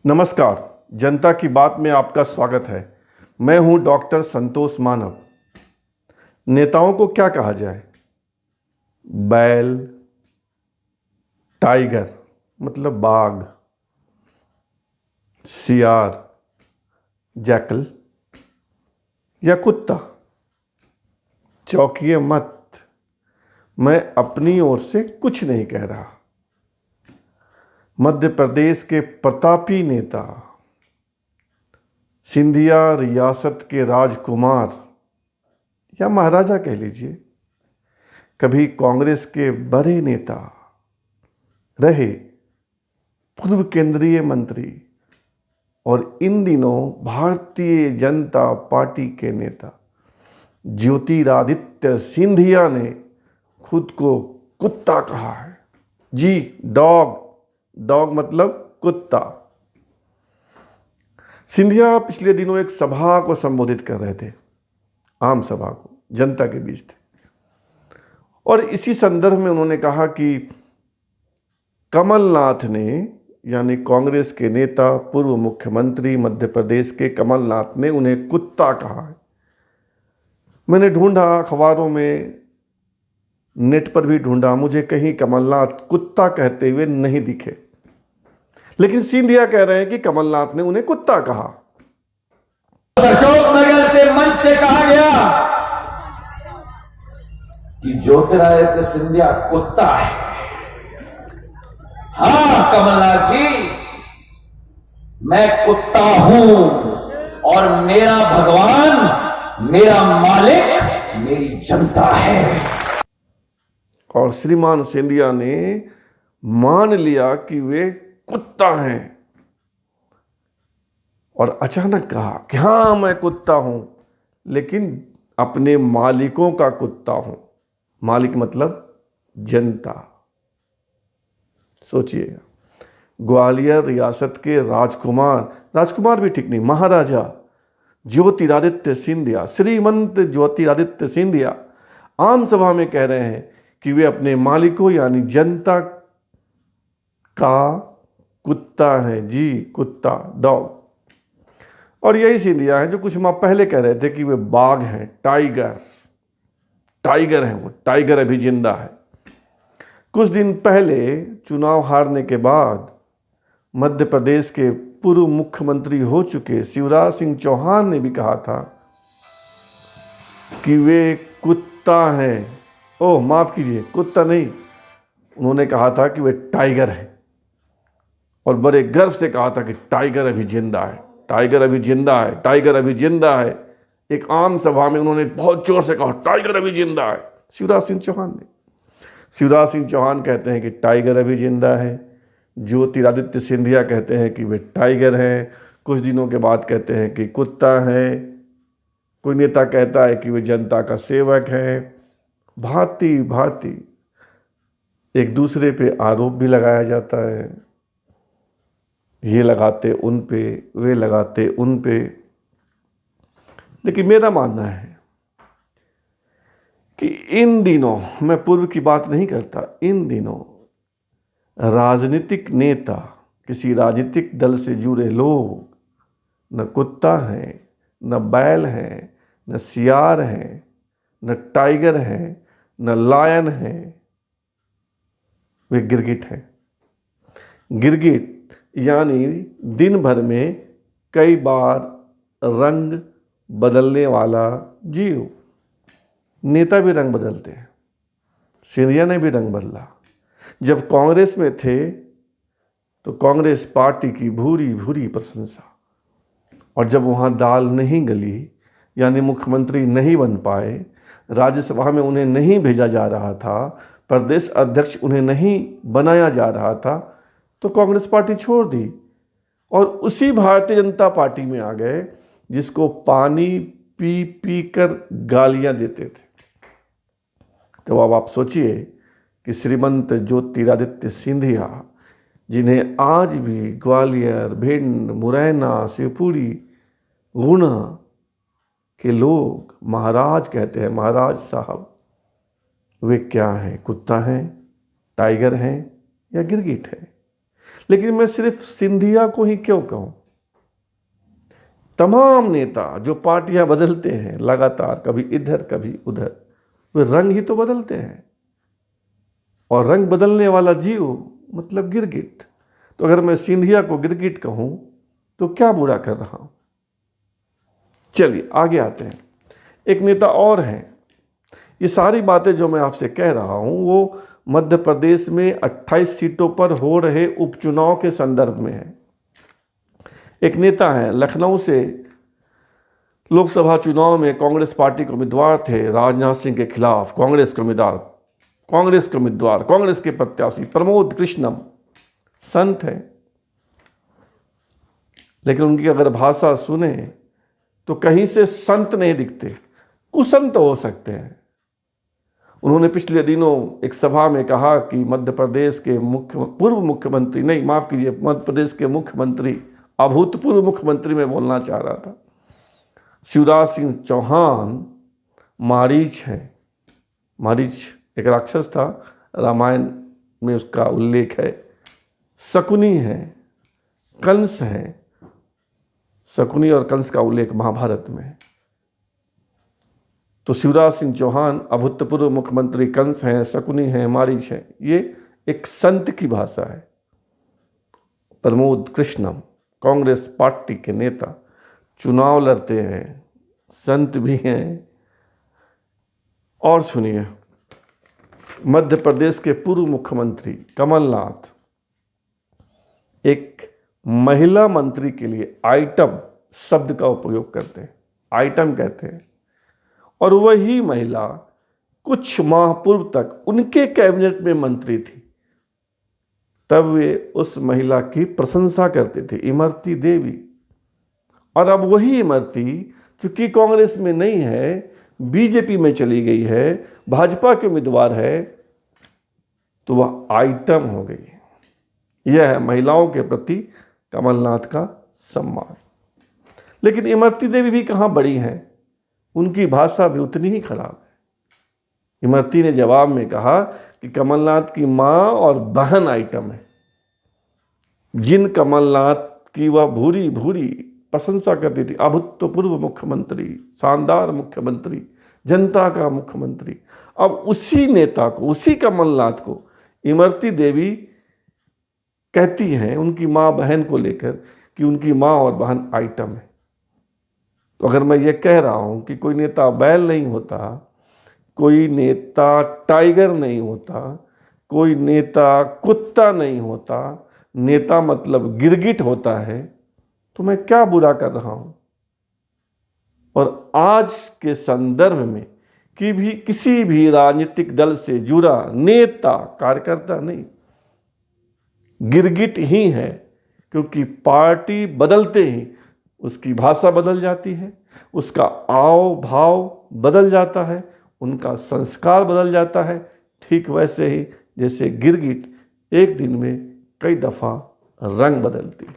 नमस्कार। जनता की बात में आपका स्वागत है। मैं हूं डॉक्टर संतोष मानव। नेताओं को क्या कहा जाए? बैल, टाइगर मतलब बाघ, सियार, जैकल या कुत्ता? चौंकिए मत, मैं अपनी ओर से कुछ नहीं कह रहा। मध्य प्रदेश के प्रतापी नेता, सिंधिया रियासत के राजकुमार या महाराजा कह लीजिए, कभी कांग्रेस के बड़े नेता रहे, पूर्व केंद्रीय मंत्री और इन दिनों भारतीय जनता पार्टी के नेता ज्योतिरादित्य सिंधिया ने खुद को कुत्ता कहा है। जी, डॉग। डॉग मतलब कुत्ता। सिंधिया पिछले दिनों एक सभा को संबोधित कर रहे थे, आम सभा को, जनता के बीच थे, और इसी संदर्भ में उन्होंने कहा कि कमलनाथ ने, यानी कांग्रेस के नेता, पूर्व मुख्यमंत्री मध्य प्रदेश के कमलनाथ ने उन्हें कुत्ता कहा है। मैंने ढूंढा अखबारों में, नेट पर भी ढूंढा, मुझे कहीं कमलनाथ कुत्ता कहते हुए नहीं दिखे। लेकिन सिंधिया कह रहे हैं कि कमलनाथ ने उन्हें कुत्ता कहा। अशोकनगर से मंच से कहा गया कि ज्योतिरादित्य सिंधिया कुत्ता है। हाँ कमलनाथ जी, मैं कुत्ता हूं और मेरा भगवान, मेरा मालिक, मेरी जनता है। और श्रीमान सिंधिया ने मान लिया कि वे कुत्ता हैं और अचानक कहा कि हाँ मैं कुत्ता हूं, लेकिन अपने मालिकों का कुत्ता हूं। मालिक मतलब जनता। सोचिए, ग्वालियर रियासत के राजकुमार, राजकुमार भी ठीक नहीं, महाराजा ज्योतिरादित्य सिंधिया, श्रीमंत ज्योतिरादित्य सिंधिया आम सभा में कह रहे हैं कि वे अपने मालिकों यानी जनता का कुत्ता है। जी, कुत्ता, डॉग। और यही सिंधिया है जो कुछ माह पहले कह रहे थे कि वे बाघ हैं, टाइगर। टाइगर हैं वो, टाइगर अभी जिंदा है। कुछ दिन पहले चुनाव हारने के बाद मध्य प्रदेश के पूर्व मुख्यमंत्री हो चुके शिवराज सिंह चौहान ने भी कहा था कि वे कुत्ता हैं। ओह माफ कीजिए, कुत्ता नहीं, उन्होंने कहा था कि वे टाइगर हैं, और बड़े गर्व से कहा था कि टाइगर अभी जिंदा है, टाइगर अभी जिंदा है, टाइगर अभी जिंदा है। एक आम सभा में उन्होंने बहुत जोर से कहा टाइगर अभी जिंदा है, शिवराज सिंह चौहान ने। शिवराज सिंह चौहान कहते हैं कि टाइगर अभी जिंदा है, ज्योतिरादित्य सिंधिया कहते हैं कि वे टाइगर हैं, कुछ दिनों के बाद कहते हैं कि कुत्ता है, कोई नेता कहता है कि वे जनता का सेवक है। भांति भांति एक दूसरे पे आरोप भी लगाया जाता है, ये लगाते उन पे, वे लगाते उन पे। लेकिन मेरा मानना है कि इन दिनों, मैं पूर्व की बात नहीं करता, इन दिनों राजनीतिक नेता, किसी राजनीतिक दल से जुड़े लोग न कुत्ता हैं, न बैल हैं, न सियार हैं, न टाइगर हैं, न लायन हैं, वे गिरगिट हैं। गिरगिट यानी दिन भर में कई बार रंग बदलने वाला जीव। नेता भी रंग बदलते हैं, सिंधिया ने भी रंग बदला। जब कांग्रेस में थे तो कांग्रेस पार्टी की भूरी भूरी प्रशंसा, और जब वहाँ दाल नहीं गली, यानी मुख्यमंत्री नहीं बन पाए, राज्यसभा में उन्हें नहीं भेजा जा रहा था, प्रदेश अध्यक्ष उन्हें नहीं बनाया जा रहा था, तो कांग्रेस पार्टी छोड़ दी और उसी भारतीय जनता पार्टी में आ गए जिसको पानी पी पी कर गालियां देते थे। तो अब आप सोचिए कि श्रीमंत ज्योतिरादित्य सिंधिया, जिन्हें आज भी ग्वालियर, भिंड, मुरैना, शिवपुरी, गुना के लोग महाराज कहते हैं, महाराज साहब, वे क्या हैं? कुत्ता हैं, टाइगर हैं या गिरगिट है? लेकिन मैं सिर्फ सिंधिया को ही क्यों कहूं? तमाम नेता जो पार्टियां बदलते हैं लगातार, कभी इधर कभी उधर, वे रंग ही तो बदलते हैं, और रंग बदलने वाला जीव मतलब गिरगिट। तो अगर मैं सिंधिया को गिरगिट कहूं तो क्या बुरा कर रहा हूं? चलिए आगे आते हैं। एक नेता और हैं। ये सारी बातें जो मैं आपसे कह रहा हूं वो मध्य प्रदेश में 28 सीटों पर हो रहे उपचुनाव के संदर्भ में है। एक नेता हैं, लखनऊ से लोकसभा चुनाव में कांग्रेस पार्टी के उम्मीदवार थे, राजनाथ सिंह के खिलाफ कांग्रेस के उम्मीदवार, कांग्रेस के प्रत्याशी प्रमोद कृष्णम संत हैं। लेकिन उनकी अगर भाषा सुने तो कहीं से संत नहीं दिखते, कुसंत हो सकते हैं। उन्होंने पिछले दिनों एक सभा में कहा कि मध्य प्रदेश के पूर्व मुख्यमंत्री, नहीं माफ कीजिए, मध्य प्रदेश के मुख्यमंत्री, अभूतपूर्व मुख्यमंत्री में बोलना चाह रहा था, शिवराज सिंह चौहान मारीच है। मारीच एक राक्षस था, रामायण में उसका उल्लेख है। शकुनी है, कंस है। शकुनी और कंस का उल्लेख महाभारत में है। तो शिवराज सिंह चौहान अभूतपूर्व मुख्यमंत्री, कंस हैं, शकुनी हैं, मारीच हैं। ये एक संत की भाषा है। प्रमोद कृष्णम कांग्रेस पार्टी के नेता चुनाव लड़ते हैं, संत भी हैं। और सुनिए, मध्य प्रदेश के पूर्व मुख्यमंत्री कमलनाथ एक महिला मंत्री के लिए आइटम शब्द का उपयोग करते हैं, आइटम कहते हैं। और वही महिला कुछ माह पूर्व तक उनके कैबिनेट में मंत्री थी, तब वे उस महिला की प्रशंसा करते थे, इमरती देवी। और अब वही इमरती चूंकि कांग्रेस में नहीं है, बीजेपी में चली गई है, भाजपा के उम्मीदवार है, तो वह आइटम हो गई। यह है महिलाओं के प्रति कमलनाथ का सम्मान। लेकिन इमरती देवी भी कहाँ बड़ी हैं, उनकी भाषा भी उतनी ही खराब है। इमरती ने जवाब में कहा कि कमलनाथ की मां और बहन आइटम है, जिन कमलनाथ की वह भूरी भूरी प्रशंसा करती थी, अभूतपूर्व मुख्यमंत्री, शानदार मुख्यमंत्री, जनता का मुख्यमंत्री। अब उसी नेता को, उसी कमलनाथ को इमरती देवी कहती हैं उनकी मां बहन को लेकर कि उनकी मां और बहन आइटम है। तो अगर मैं ये कह रहा हूं कि कोई नेता बैल नहीं होता, कोई नेता टाइगर नहीं होता, कोई नेता कुत्ता नहीं होता, नेता मतलब गिरगिट होता है, तो मैं क्या बुरा कर रहा हूं? और आज के संदर्भ में किसी भी राजनीतिक दल से जुड़ा नेता, कार्यकर्ता नहीं, गिरगिट ही है। क्योंकि पार्टी बदलते ही उसकी भाषा बदल जाती है, उसका आव भाव बदल जाता है, उनका संस्कार बदल जाता है। ठीक वैसे ही जैसे गिरगिट एक दिन में कई दफ़ा रंग बदलती है।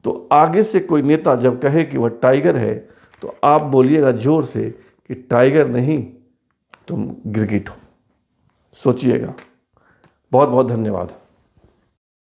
तो आगे से कोई नेता जब कहे कि वह टाइगर है, तो आप बोलिएगा जोर से कि टाइगर नहीं, तुम गिरगिट हो। सोचिएगा। बहुत बहुत धन्यवाद।